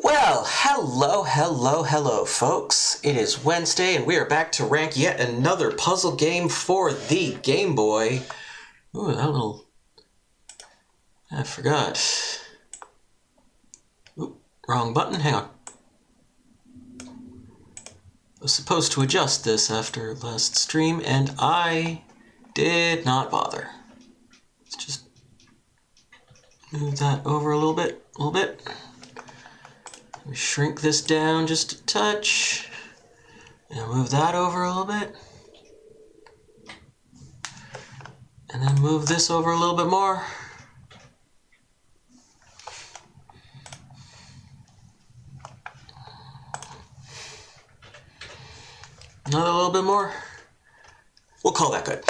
Well, hello, folks. It is Wednesday, and we are back to rank yet another puzzle game for the Game Boy. Ooh, that little... I forgot. Ooh, wrong button. Hang on. I was supposed to adjust this after last stream, and I did not bother. Let's just move that over a little bit. Shrink this down just a touch. And move that over a little bit. And then move this over a little bit more. Another little bit more. We'll call that good.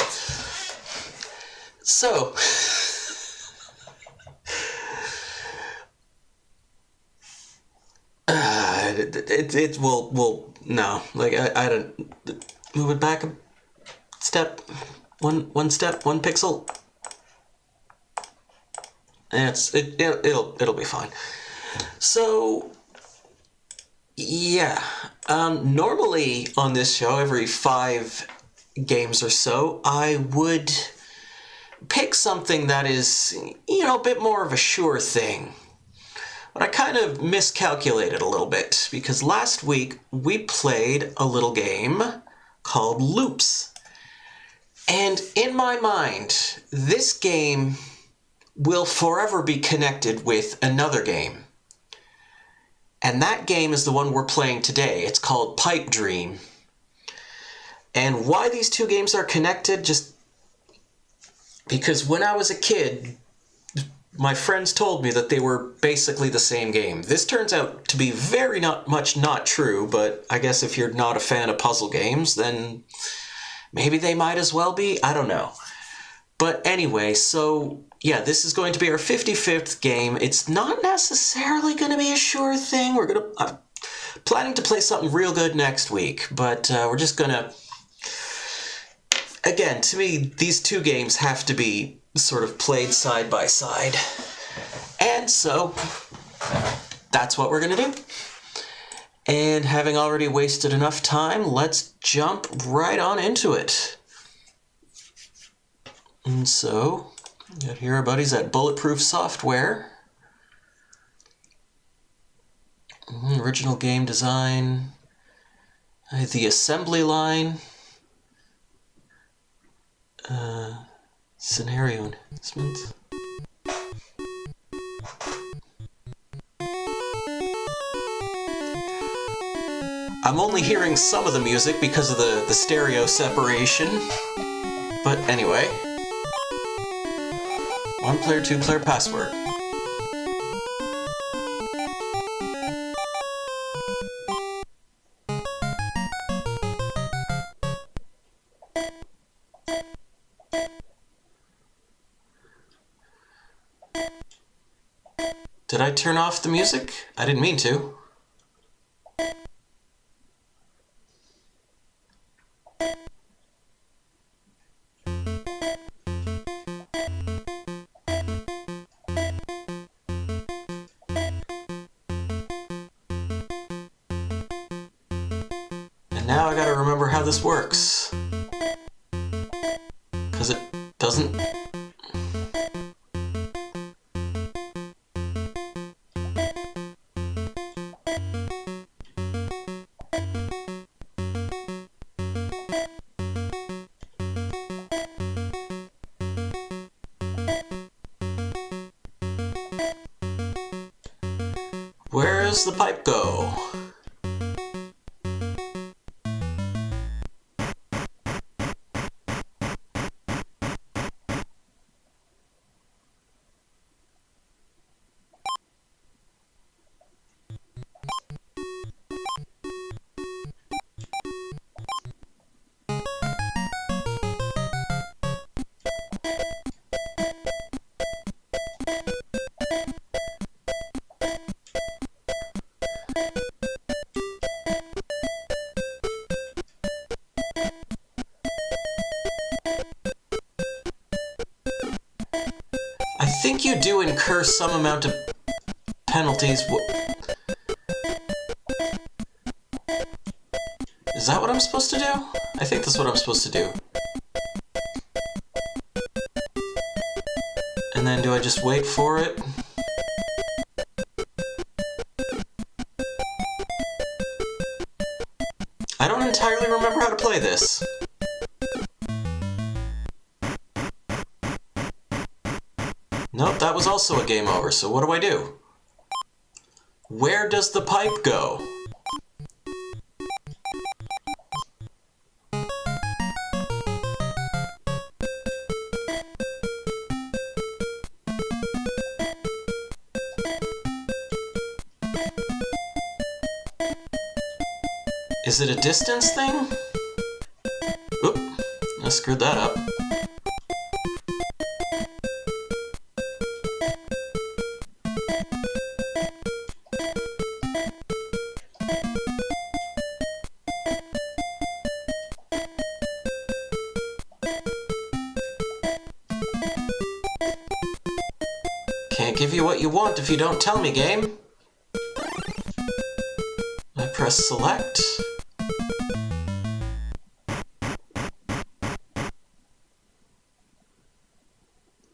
So, no, like I don't move it back a step, one step, one pixel. And it'll be fine. So, yeah, normally on this show, every 5 games or so, I would pick something that is, a bit more of a sure thing. But I kind of miscalculated a little bit, because last week we played a little game called Loops. And in my mind, this game will forever be connected with another game. And that game is the one we're playing today. It's called Pipe Dream. And why these two games are connected, just because when I was a kid, my friends told me that they were basically the same game. This turns out to be very not true, but I guess if you're not a fan of puzzle games, then maybe they might as well be. I don't know. But anyway, so yeah, this is going to be our 55th game. It's not necessarily going to be a sure thing. I'm planning to play something real good next week, but we're just going to... Again, to me, these two games have to be sort of played side by side. And so, that's what we're going to do. And having already wasted enough time, let's jump right on into it. And so, got here our buddies at Bulletproof Software. Original game design. The assembly line. Scenario enhancements. I'm only hearing some of the music because of the stereo separation. But anyway. 1 player, 2 player password. Did I turn off the music? I didn't mean to. And now I gotta remember how this works. 'Cause it doesn't... Where does the pipe go? I think you do incur some amount of penalties. Is that what I'm supposed to do? I think that's what I'm supposed to do. And then do I just wait for it? I don't entirely remember how to play this. Nope, that was also a game over, so what do I do? Where does the pipe go? Is it a distance thing? Oop, I screwed that up. Can't give you what you want if you don't tell me, game. I press select.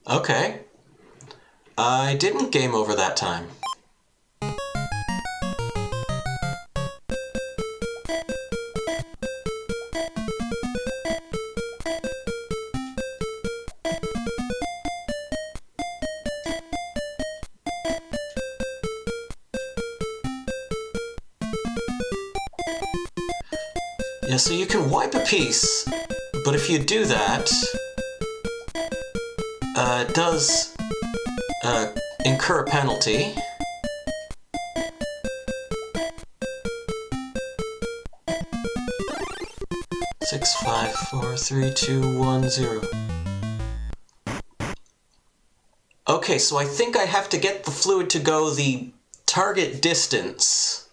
Okay. I didn't game over that time. Yeah, so you can wipe a piece, but if you do that, it does incur a penalty. Six, 5, 4, 3, 2, 1, 0. Okay, so I think I have to get the fluid to go the target distance.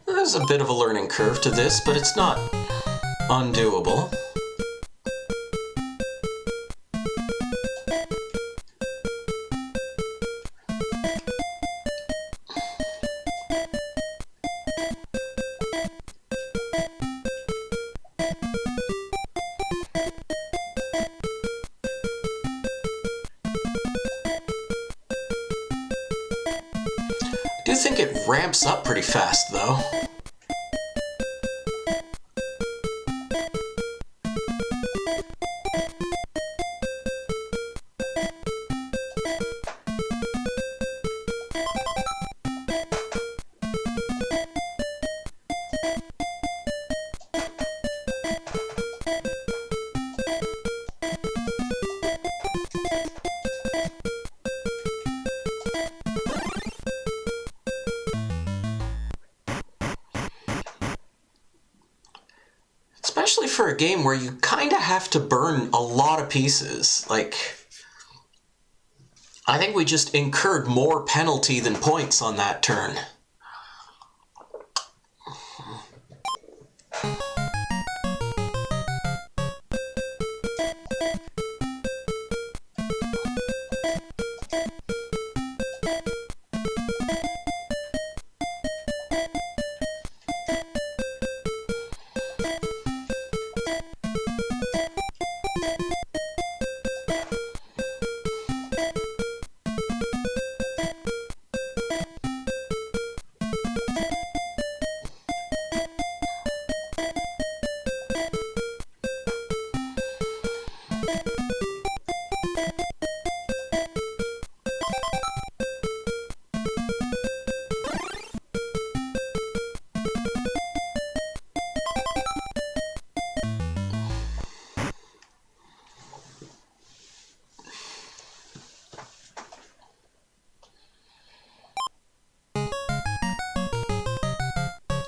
There's a bit of a learning curve to this, but it's not undoable. I do think it ramps up pretty fast, though. game where you kind of have to burn a lot of pieces. Like, I think we just incurred more penalty than points on that turn.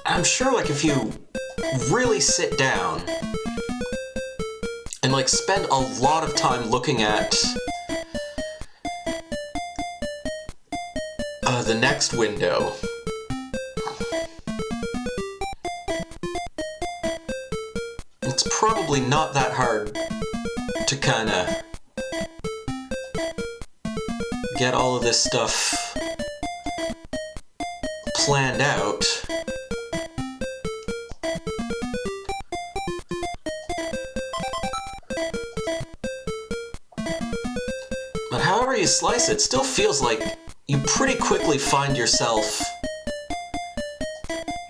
I'm sure, like, if you really sit down and, like, spend a lot of time looking at the next window, it's probably not that hard to kind of get all of this stuff planned out. But however you slice it, still feels like you pretty quickly find yourself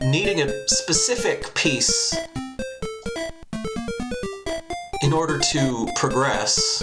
needing a specific piece in order to progress.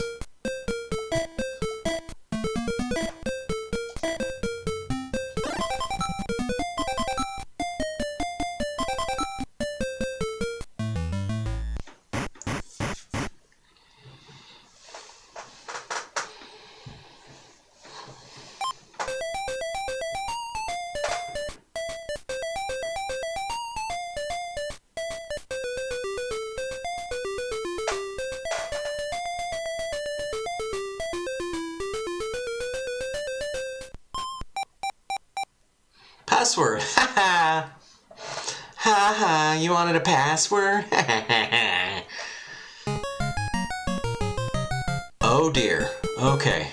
Password. Ha ha. Ha ha. You wanted a password? Oh dear. Okay.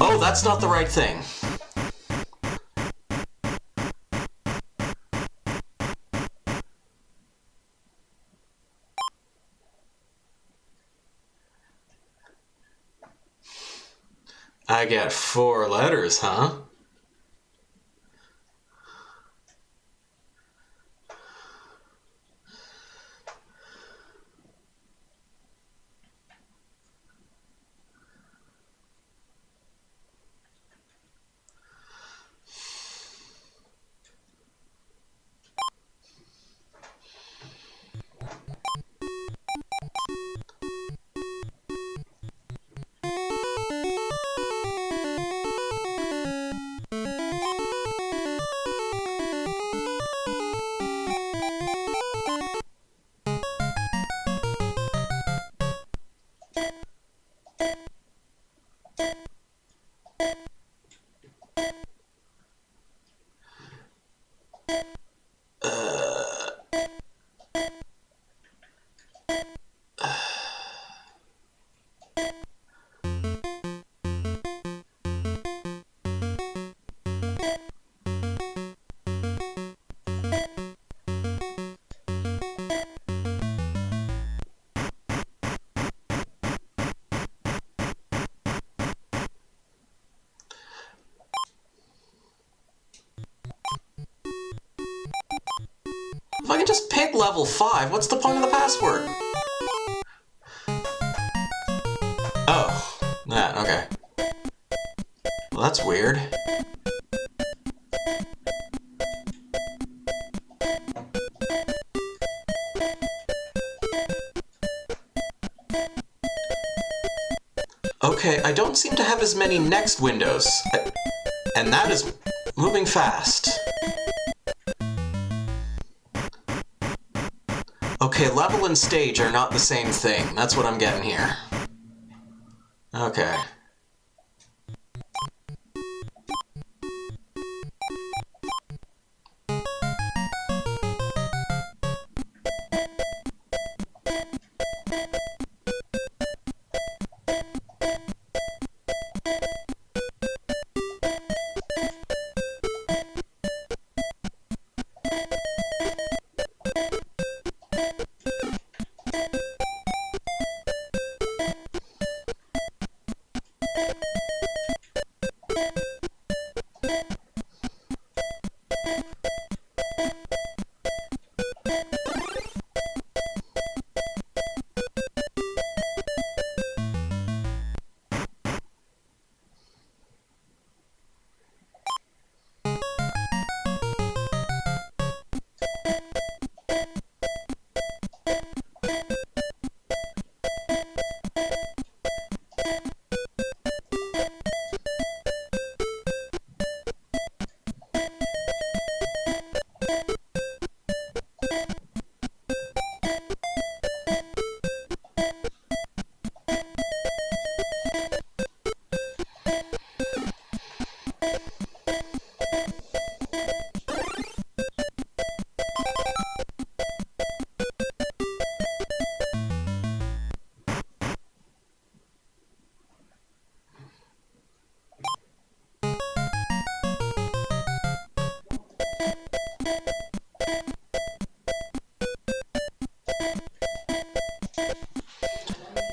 Oh, that's not the right thing. I got 4 letters, huh? If I can just pick level 5, what's the point of the password? Oh, that, okay. Well, that's weird. Okay, I don't seem to have as many next windows. And that is moving fast. Okay, level and stage are not the same thing. That's what I'm getting here. Okay.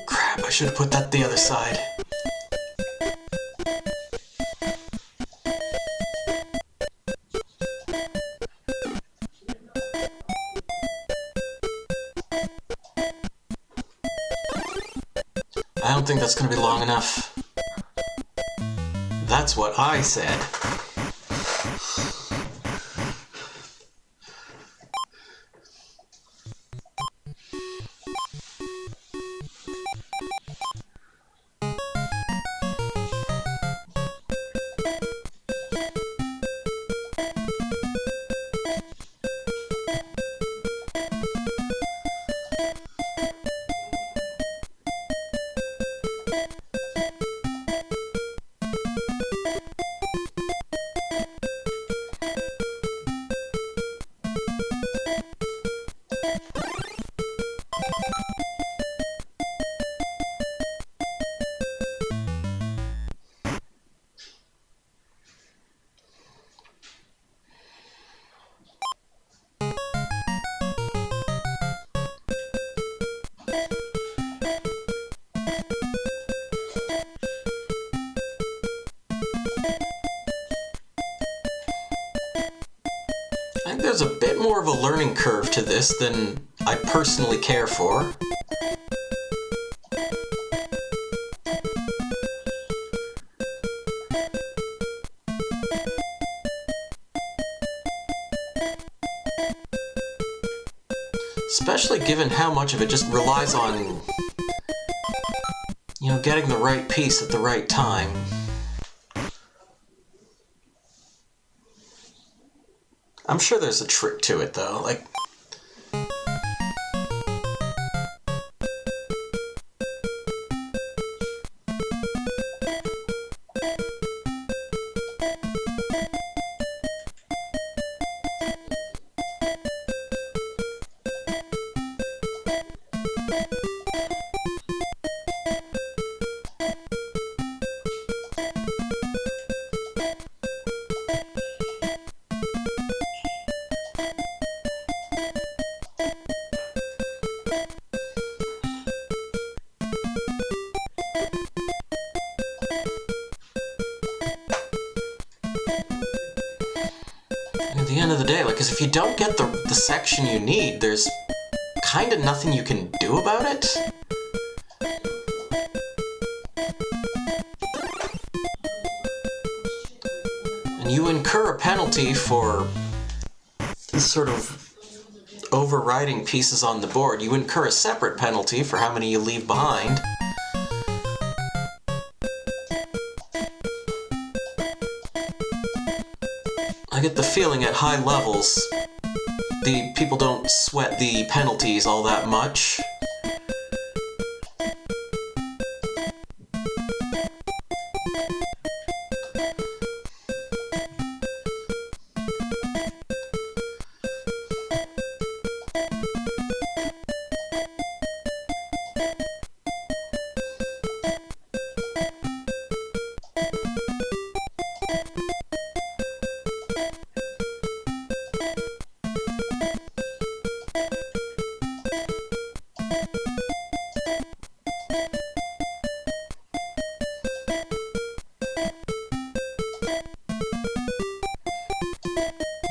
Crap, I should have put that the other side. I don't think that's gonna be long enough. That's what I said. I think there's a bit more of a learning curve to this than I personally care for. Especially given how much of it just relies on, you know, getting the right piece at the right time. I'm sure there's a trick to it, though. Like, at the end of the day, like, because if you don't get the section you need, there's kind of nothing you can do about it. And you incur a penalty for sort of overriding pieces on the board. You incur a separate penalty for how many you leave behind. feeling at high levels, the people don't sweat the penalties all that much.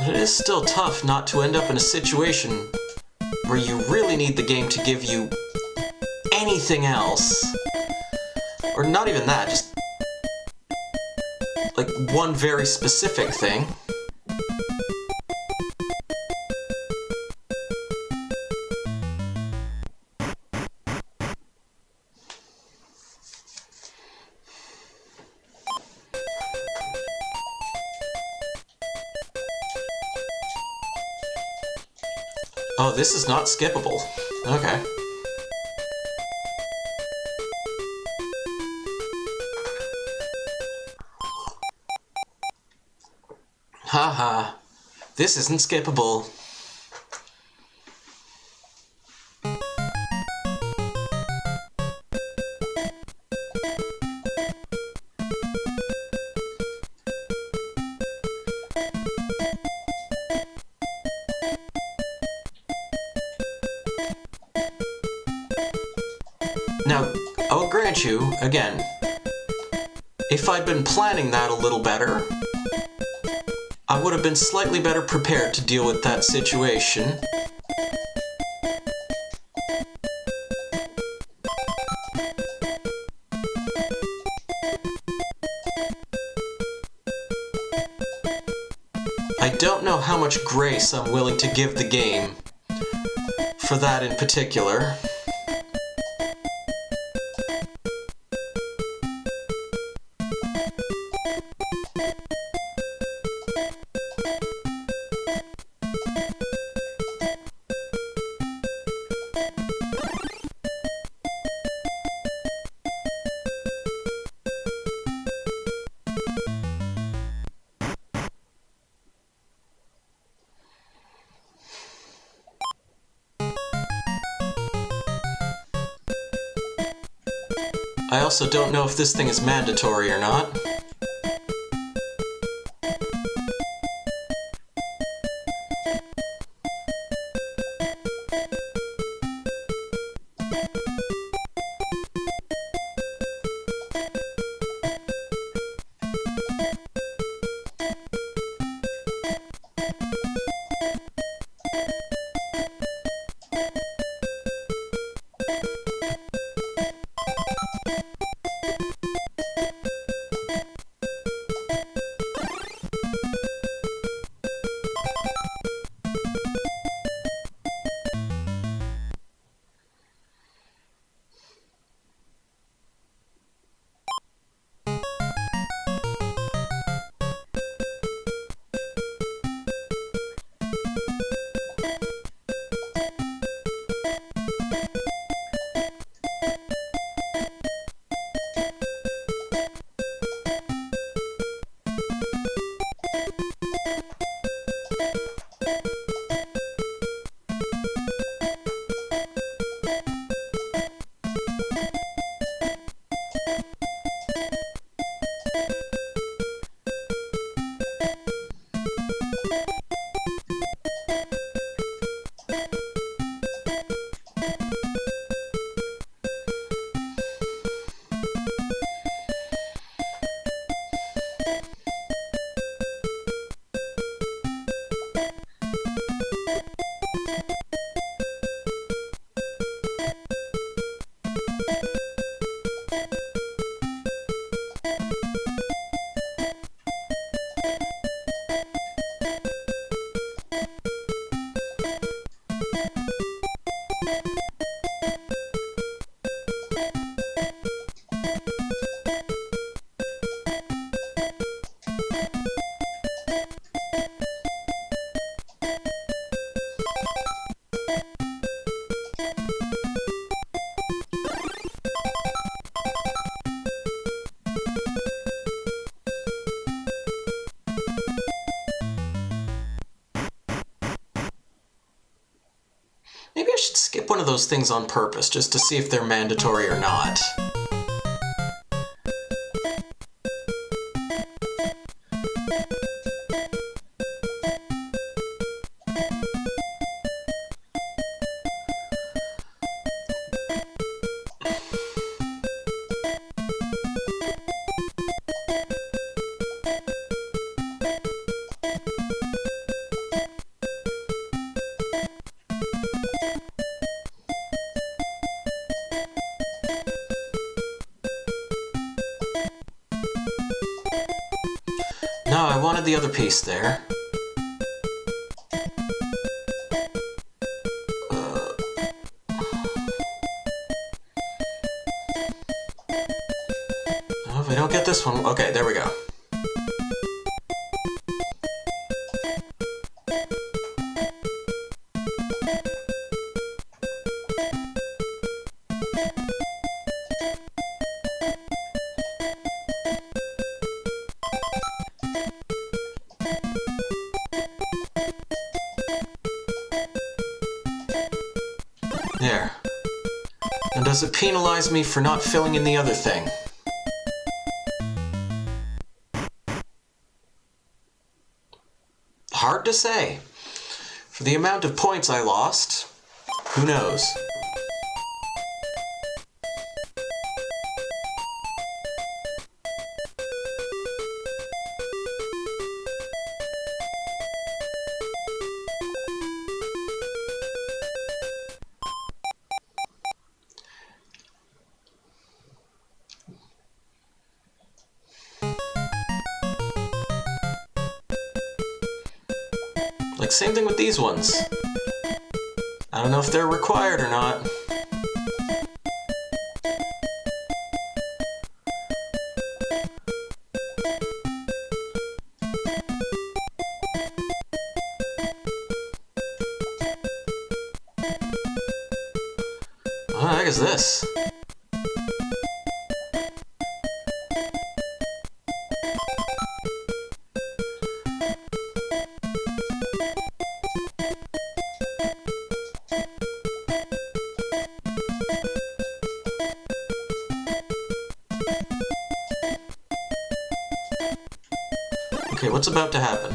But it is still tough not to end up in a situation where you really need the game to give you anything else. Or not even that, just like one very specific thing. Oh, this is not skippable. Okay. Haha. This isn't skippable. Now, I'll grant you, again, if I'd been planning that a little better, I would have been slightly better prepared to deal with that situation. I don't know how much grace I'm willing to give the game for that in particular. I also don't know if this thing is mandatory or not. those things on purpose, just to see if they're mandatory or not. No, I wanted the other piece there. Oh, if we don't get this one... Okay, there we go. There. And does it penalize me for not filling in the other thing? Hard to say. For the amount of points I lost, who knows? Like, same thing with these ones. I don't know if they're required or not. What the heck is this? Okay, what's about to happen?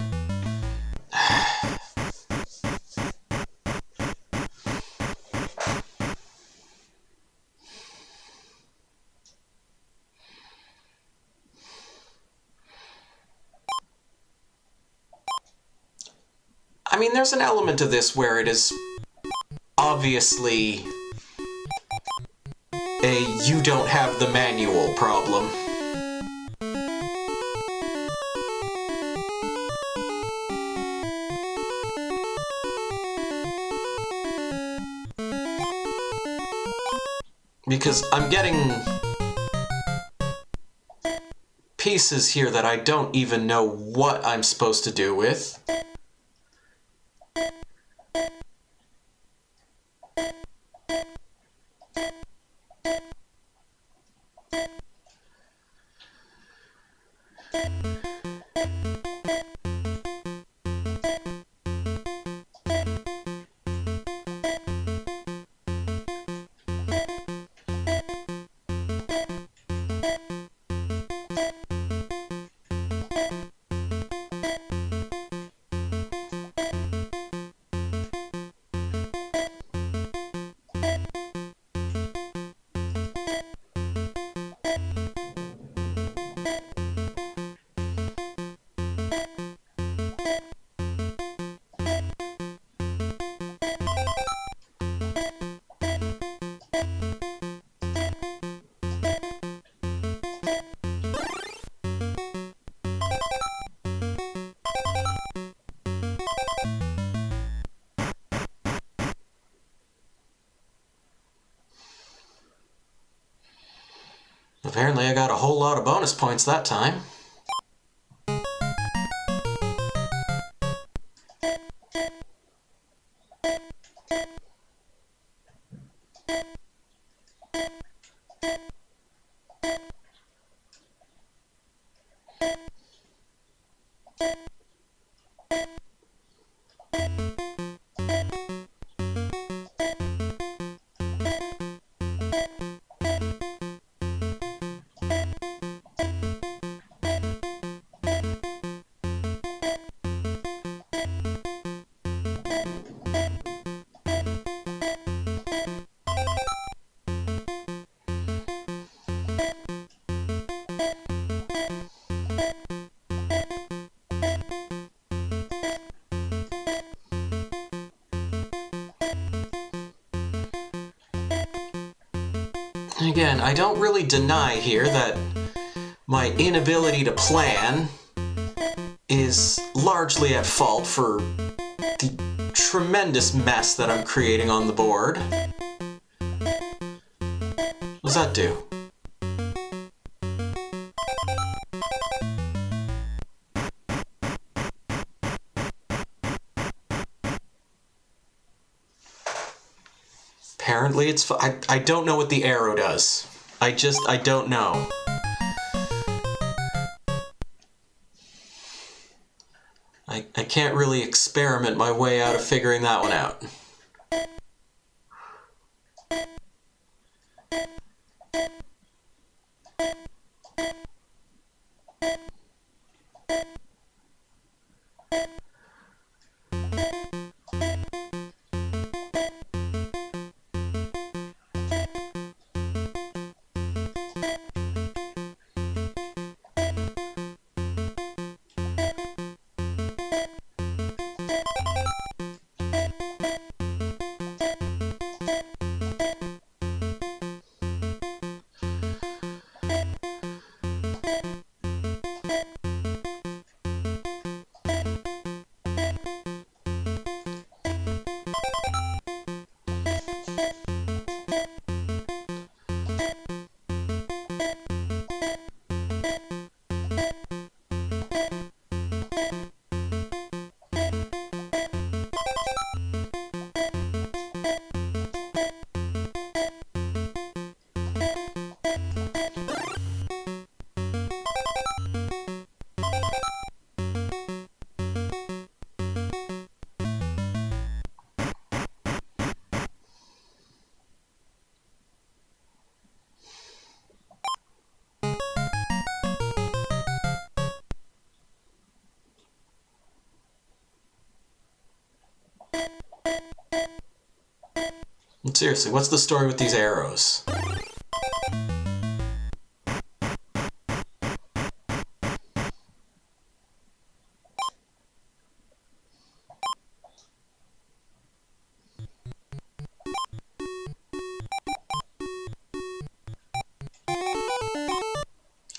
I mean, there's an element to this where it is obviously a you don't have the manual problem. Because I'm getting pieces here that I don't even know what I'm supposed to do with. Apparently I got a whole lot of bonus points that time. Again, I don't really deny here that my inability to plan is largely at fault for the tremendous mess that I'm creating on the board. What does that do? Apparently it's I don't know what the arrow does. I don't know. I can't really experiment my way out of figuring that one out. Seriously, what's the story with these arrows? I'm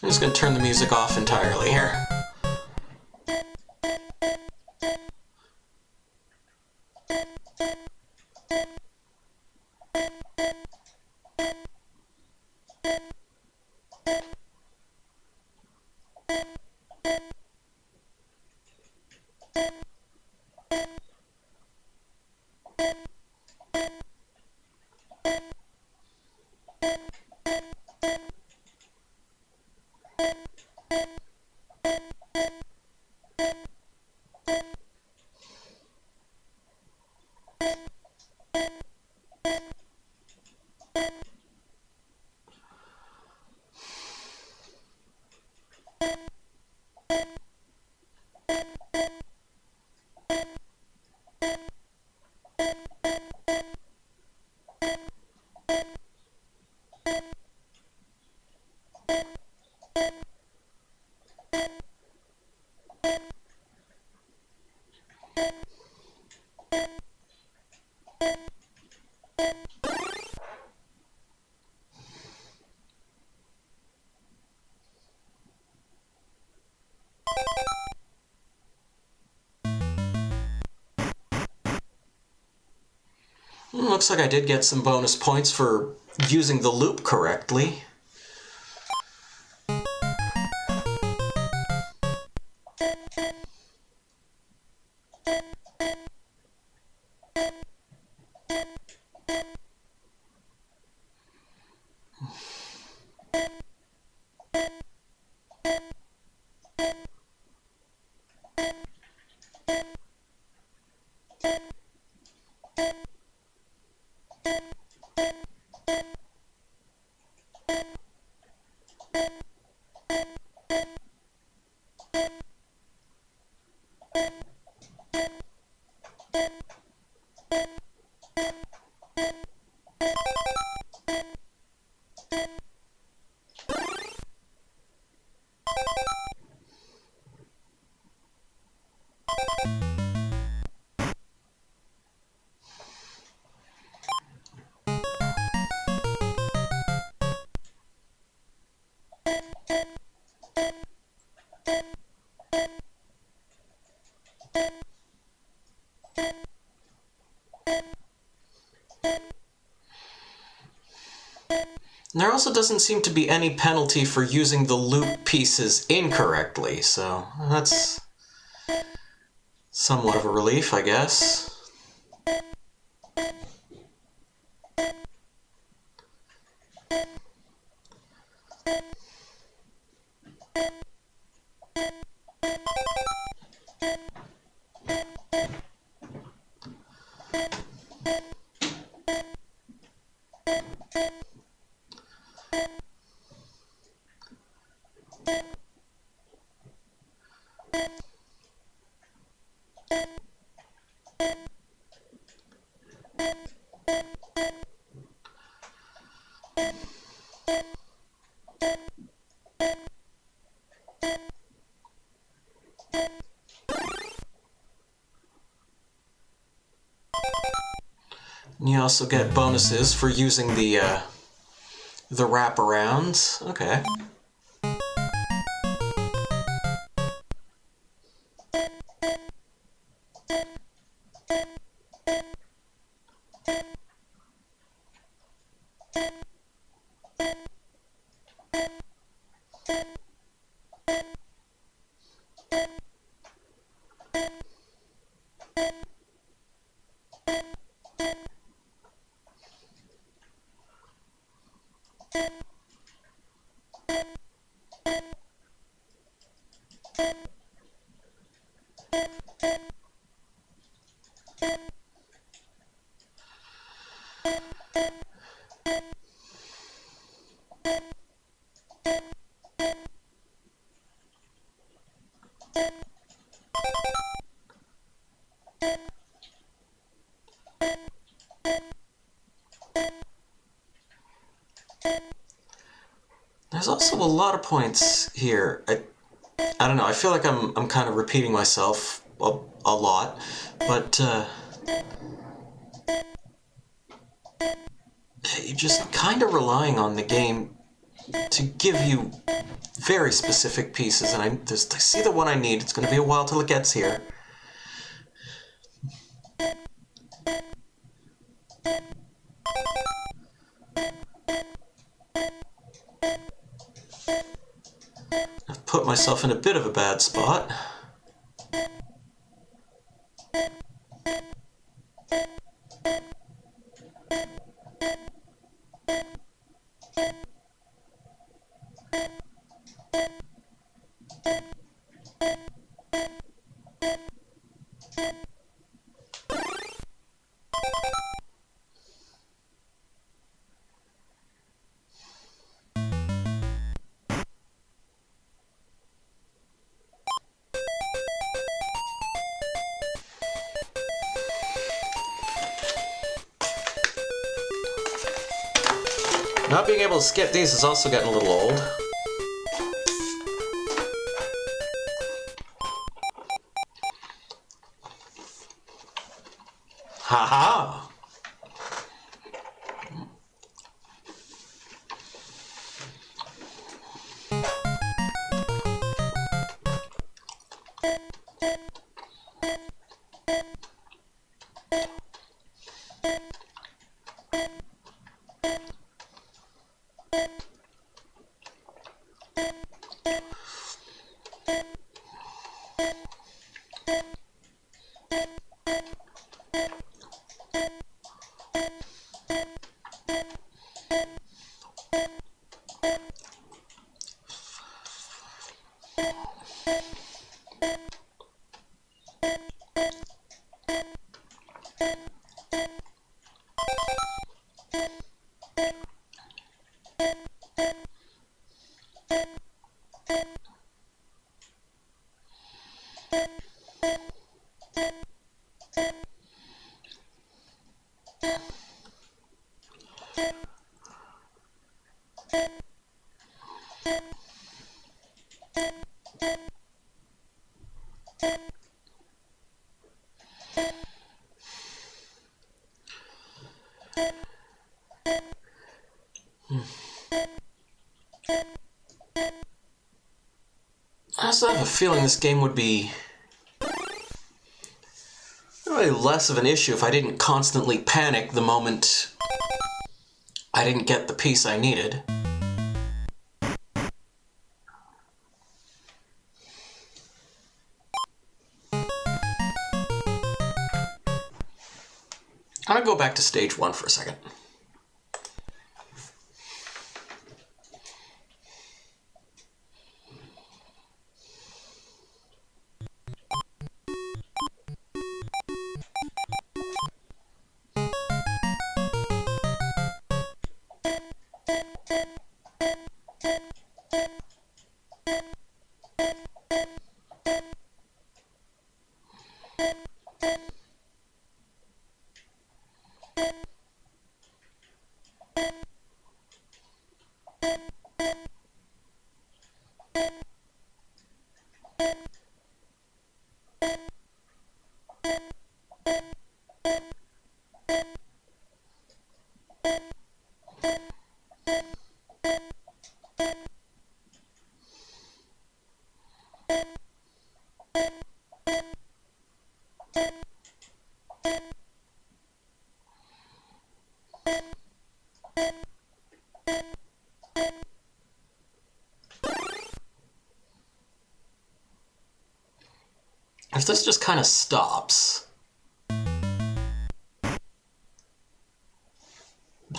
just going to turn the music off entirely here. Looks like I did get some bonus points for using the loop correctly. There also doesn't seem to be any penalty for using the loop pieces incorrectly, so that's somewhat of a relief, I guess. You also get bonuses for using the wraparounds. Okay. There's also a lot of points here. I don't know, I feel like I'm kind of repeating myself a lot, but you're just kind of relying on the game to give you very specific pieces, and I see the one I need. It's going to be a while till it gets here. I've put myself in a bit of a bad spot. Not being able to skip these is also getting a little old. Haha! also have a feeling this game would be really less of an issue if I didn't constantly panic the moment I didn't get the piece I needed. I'm gonna go back to stage 1 for a second. If this just kind of stops...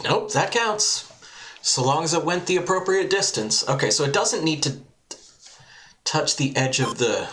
Nope, that counts. So long as it went the appropriate distance. Okay, so it doesn't need to touch the edge of the...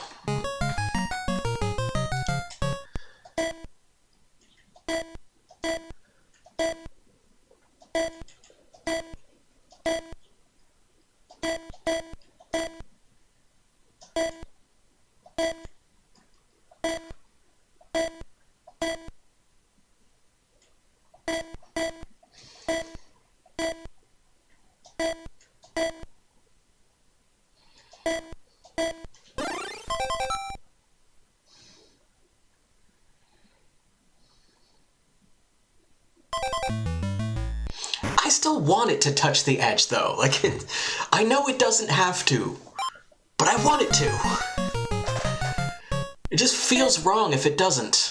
I still want it to touch the edge, though. Like, I know it doesn't have to, but I want it to. It just feels wrong if it doesn't.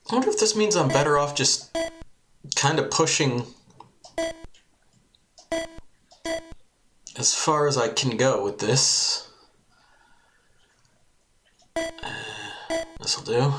I wonder if this means I'm better off just kind of pushing as far as I can go with this. This'll do.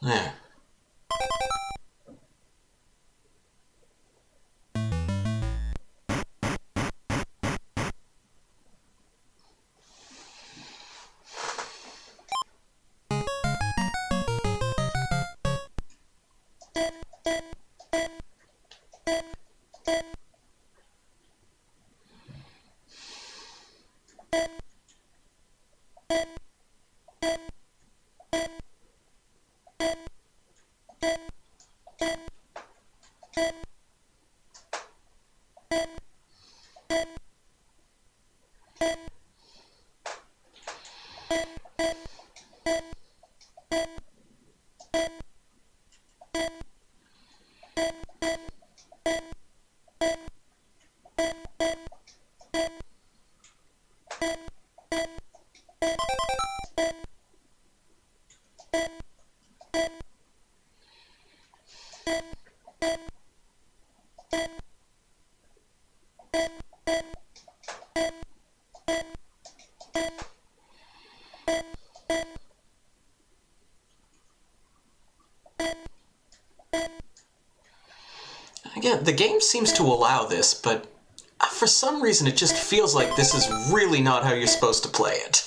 There. Again, the game seems to allow this, but for some reason it just feels like this is really not how you're supposed to play it.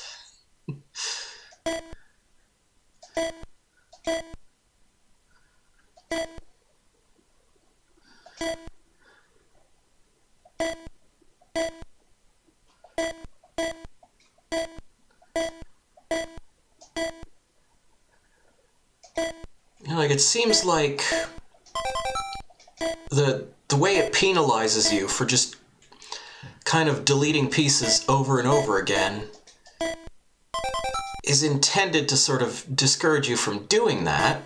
Like, it seems like the way it penalizes you for just kind of deleting pieces over and over again is intended to sort of discourage you from doing that.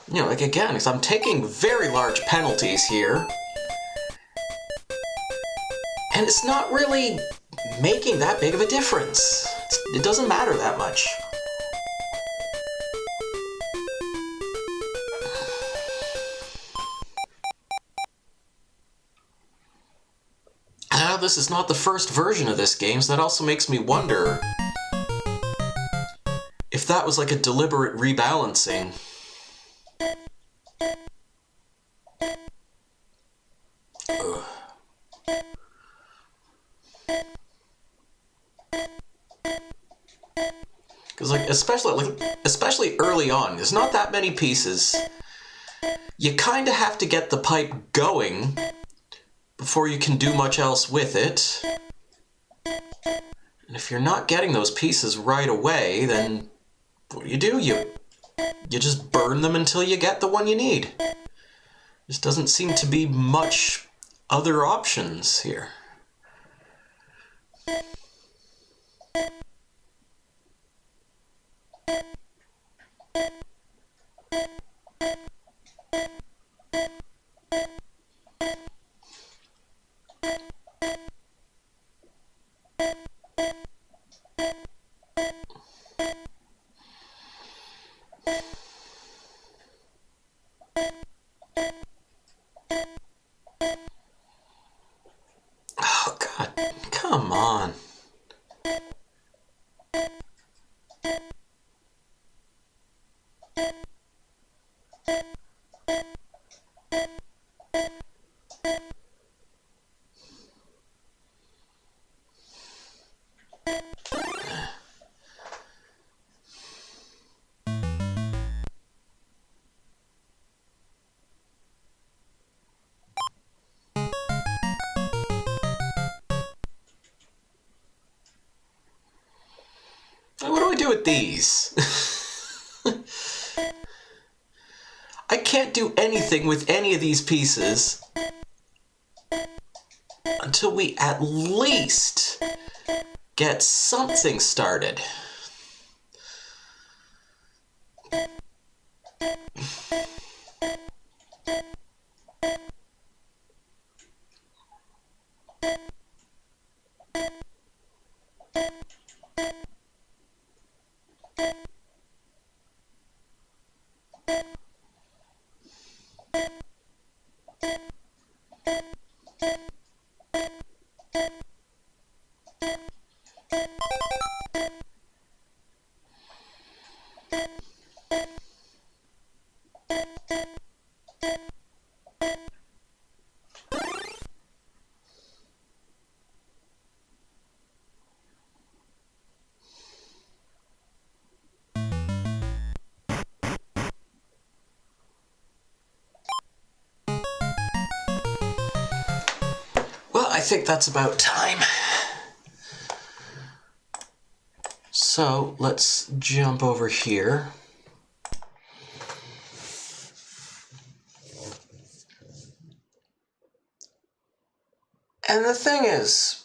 You know, like, again, because I'm taking very large penalties here, and it's not really making that big of a difference. It doesn't matter that much. I know this is not the first version of this game, so that also makes me wonder if that was like a deliberate rebalancing. Because, like, especially early on, there's not that many pieces. You kind of have to get the pipe going before you can do much else with it. And if you're not getting those pieces right away, then what do? You just burn them until you get the one you need. There doesn't seem to be much other options here. Oh, God, come on. What do I do with these? I can't do anything with any of these pieces until we at least get something started. Well, I think that's about time. So let's jump over here. And the thing is,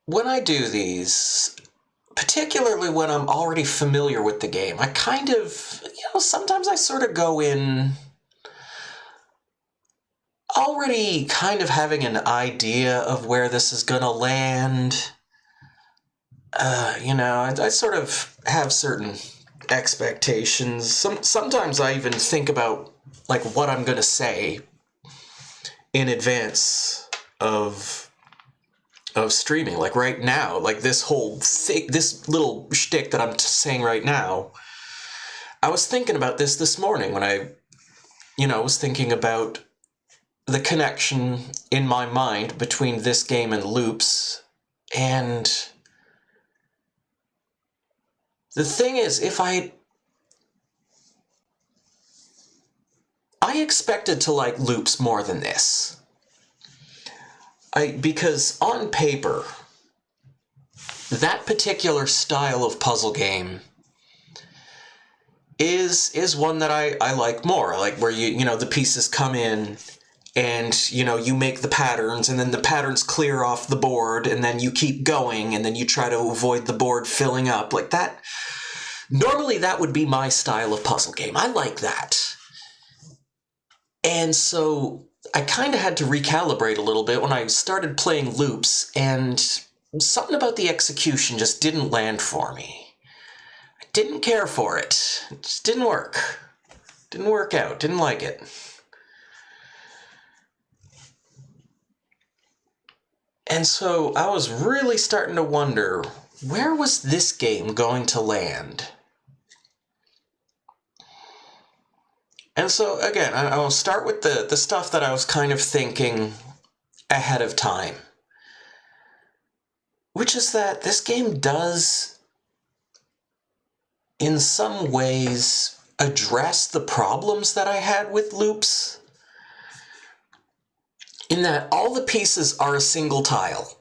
when I do these, particularly when I'm already familiar with the game, I kind of, sometimes I sort of go in already kind of having an idea of where this is gonna land. I sort of have certain expectations. Sometimes I even think about like what I'm gonna say in advance of streaming. Like right now, like this little shtick that I'm saying right now. I was thinking about this morning when I was thinking about the connection in my mind between this game and loops. And the thing is, I expected to like loops more than this. Because on paper, that particular style of puzzle game is one that I like more. Like where the pieces come in and you make the patterns, and then the patterns clear off the board, and then you keep going, and then you try to avoid the board filling up. Like that, normally that would be my style of puzzle game. I like that. And so I kind of had to recalibrate a little bit when I started playing loops, and something about the execution just didn't land for me. I didn't care for it. It just didn't work. Didn't work out. Didn't like it. And so I was really starting to wonder, where was this game going to land? And so again, I'll start with the stuff that I was kind of thinking ahead of time. Which is that this game does, in some ways, address the problems that I had with loops. In that all the pieces are a single tile.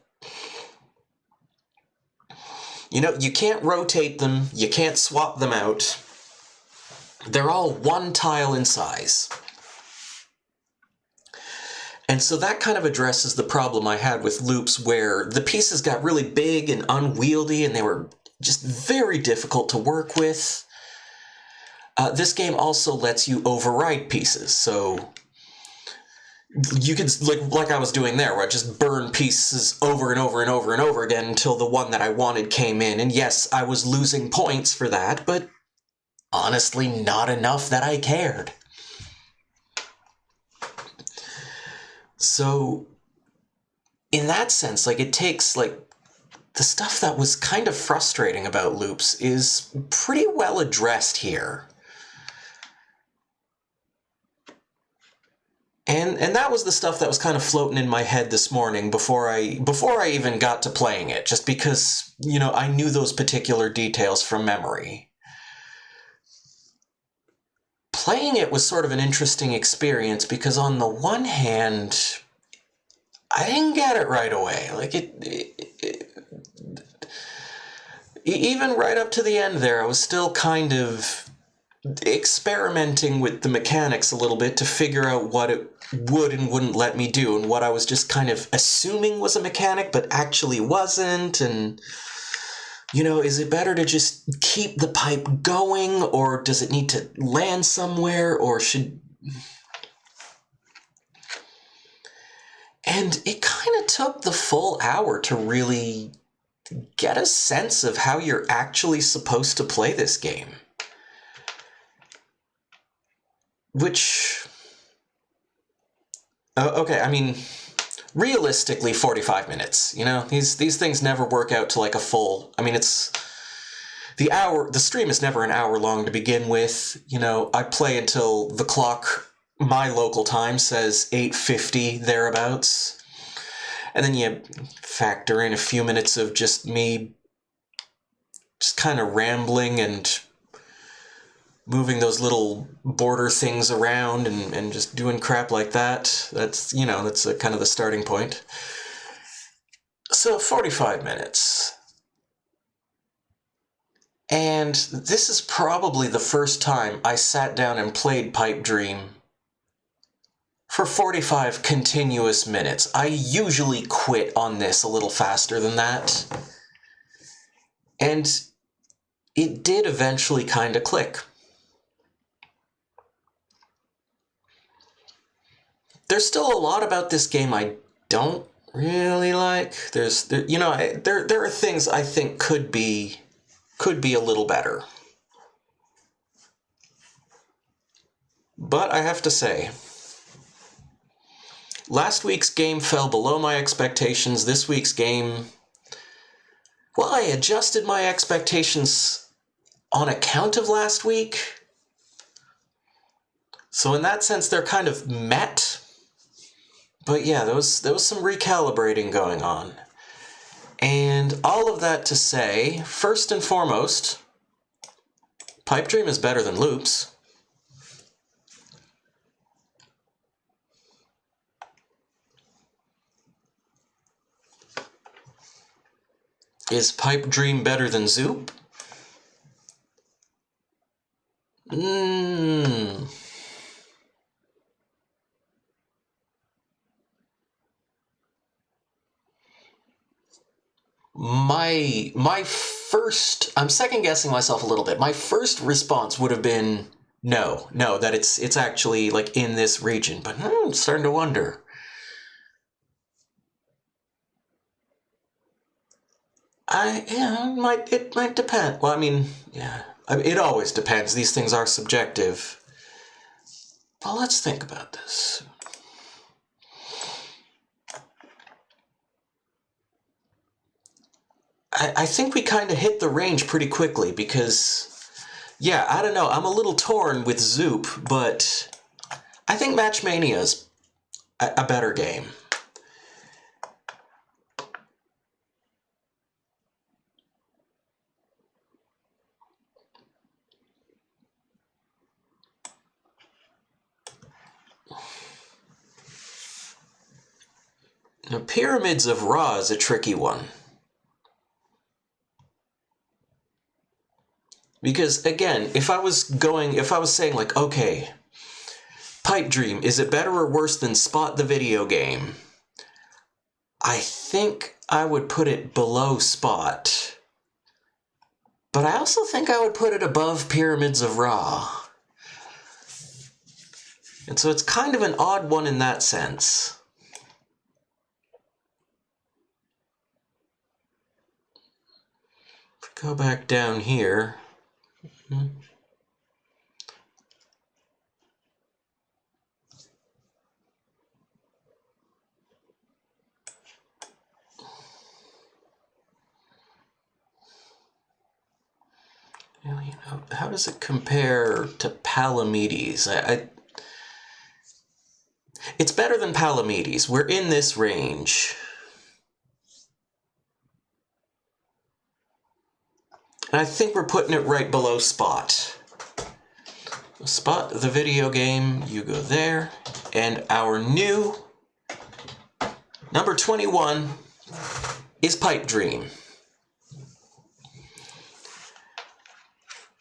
You can't rotate them, you can't swap them out. They're all one tile in size. And so that kind of addresses the problem I had with loops where the pieces got really big and unwieldy and they were just very difficult to work with. This game also lets you override pieces, so you could, like I was doing there, where I just burn pieces over and over and over and over again until the one that I wanted came in. And yes, I was losing points for that, but honestly not enough that I cared. So, in that sense, it takes, the stuff that was kind of frustrating about loops is pretty well addressed here. And that was the stuff that was kind of floating in my head this morning before I even got to playing it, just because, I knew those particular details from memory. Playing it was sort of an interesting experience because on the one hand, I didn't get it right away. Even right up to the end there, I was still kind of experimenting with the mechanics a little bit to figure out what it would and wouldn't let me do, and what I was just kind of assuming was a mechanic but actually wasn't. And is it better to just keep the pipe going, or does it need to land somewhere, or should... And it kind of took the full hour to really get a sense of how you're actually supposed to play this game. Which... okay, realistically 45 minutes, these things never work out to a full... it's... The stream is never an hour long to begin with. I play until the clock, my local time, says 8:50, thereabouts. And then you factor in a few minutes of just me just kind of rambling and moving those little border things around and just doing crap like that. That's kind of the starting point. So 45 minutes. And this is probably the first time I sat down and played Pipe Dream for 45 continuous minutes. I usually quit on this a little faster than that. And it did eventually kind of click. There's still a lot about this game I don't really like. There are things I think could be a little better. But I have to say, last week's game fell below my expectations. This week's game, well, I adjusted my expectations on account of last week. So in that sense, they're kind of met. But yeah, there was some recalibrating going on. And all of that to say, first and foremost, Pipe Dream is better than Loops. Is Pipe Dream better than Zoop? My first, I'm second guessing myself a little bit. My first response would have been no, that it's actually like in this region. But I'm starting to wonder. It might depend. Well, I mean, yeah, it always depends. These things are subjective. But let's think about this. I think we kind of hit the range pretty quickly because, yeah, I don't know. I'm a little torn with Zoop, but I think Matchmania's a better game. Now, Pyramids of Ra is a tricky one. Because, again, if I was saying, like, okay, Pipe Dream, is it better or worse than Spot the video game? I think I would put it below Spot. But I also think I would put it above Pyramids of Ra. And so it's kind of an odd one in that sense. Go back down here. Well, how does it compare to Palamedes? It's better than Palamedes. We're in this range. And I think we're putting it right below Spot. Spot the video game, you go there. And our new number 21 is Pipe Dream.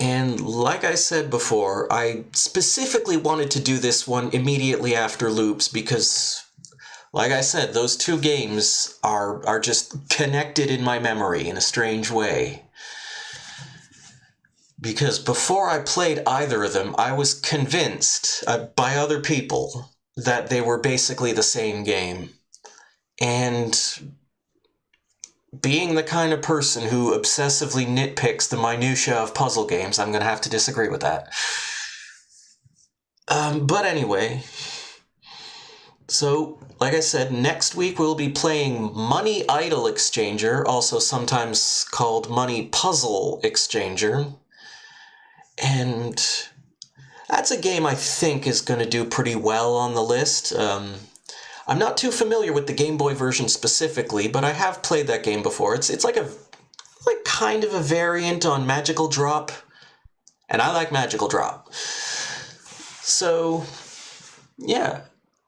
And like I said before, I specifically wanted to do this one immediately after Loops because, like I said, those two games are just connected in my memory in a strange way. Because before I played either of them, I was convinced by other people that they were basically the same game. And being the kind of person who obsessively nitpicks the minutiae of puzzle games, I'm going to have to disagree with that. But anyway, so like I said, next week we'll be playing Money Idol Exchanger, also sometimes called Money Puzzle Exchanger. And that's a game I think is going to do pretty well on the list. I'm not too familiar with the Game Boy version specifically, but I have played that game before. It's like kind of a variant on Magical Drop, and I like Magical Drop. So, yeah.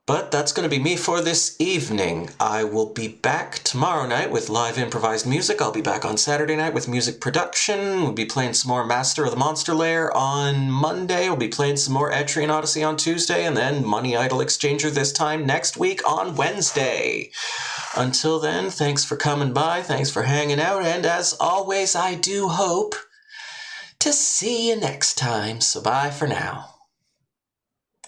But that's going to be me for this evening. I will be back tomorrow night with live improvised music. I'll be back on Saturday night with music production. We'll be playing some more Master of the Monster Lair on Monday. We'll be playing some more Etrian Odyssey on Tuesday, and then Money Idol Exchanger this time next week on Wednesday. Until then, thanks for coming by, thanks for hanging out, and as always, I do hope to see you next time. So bye for now.